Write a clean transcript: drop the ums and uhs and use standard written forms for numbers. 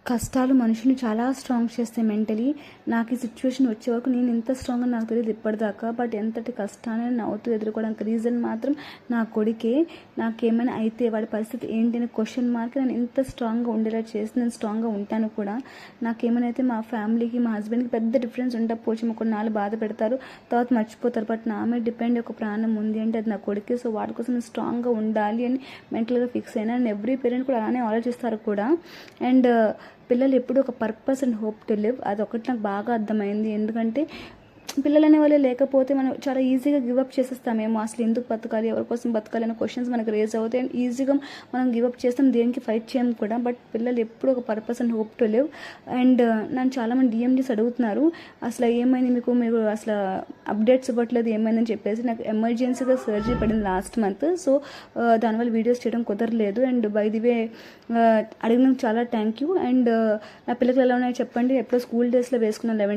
కష్టాలు మనుషుల్ని చాలా స్ట్రాంగ్ చేస్తాయి మెంటలీ. నాకు ఈ సిచ్యువేషన్ వచ్చే వరకు నేను ఎంత స్ట్రాంగ్ అని నాకు తెలియదు ఇప్పటిదాకా. బట్ ఎంతటి కష్టాన్ని నవ్వుతూ ఎదుర్కోవడానికి రీజన్ మాత్రం నా కొడుకే. నాకేమైనా అయితే వాడి పరిస్థితి ఏంటి అనే క్వశ్చన్ మార్క్ నేను ఎంత స్ట్రాంగ్గా ఉండేలా చేసి నేను స్ట్రాంగ్గా ఉంటాను కూడా. నాకేమైనా అయితే మా ఫ్యామిలీకి మా హస్బెండ్కి పెద్ద డిఫరెన్స్ ఉండకపోవచ్చు. కొన్నాళ్ళు బాధ పెడతారు, తర్వాత మర్చిపోతారు. బట్ నా మీద డిపెండ్ ఒక ప్రాణం ఉంది అంటే అది నా కొడుకే. సో వాడి కోసం నేను స్ట్రాంగ్గా ఉండాలి అని మెంటల్గా ఫిక్స్ అయినా. అండ్ ఎవ్రీ పేరెంట్ కూడా అలానే ఆలోచిస్తారు కూడా. అండ్ పిల్లలు ఎప్పుడు ఒక purpose and hope to live, అది ఒకటి నాకు బాగా అర్థమైంది. ఎందుకంటే పిల్లలు అనే వాళ్ళు లేకపోతే మనం చాలా ఈజీగా గివప్ చేసేస్తామేమో. అసలు ఎందుకు బతకాలి, ఎవరి కోసం బతకాలి అనే క్వశ్చన్స్ మనకు రేజ్ అవుతాయి. అండ్ ఈజీగా మనం గివప్ చేస్తాం, దేనికి ఫైట్ చేయం కూడా. బట్ పిల్లలు ఎప్పుడు ఒక purpose and hope to live. And నన్ను చాలామంది డిఎం చేసి అడుగుతున్నారు, అసలు ఏమైంది మీకు, మీరు అసలు అప్డేట్స్ ఇవ్వట్లేదు ఏమైందని చెప్పేసి. నాకు ఎమర్జెన్సీగా సర్జరీ పడింది లాస్ట్ మంత్. సో దానివల్ల వీడియోస్ చేయడం కుదరలేదు. అండ్ బై ది వే అడిగినందుకు చాలా థ్యాంక్ యూ. అండ్ నా పిల్లలు ఎలా ఉన్నాయో చెప్పండి. ఎప్పుడో స్కూల్ డేస్లో వేసుకున్న 11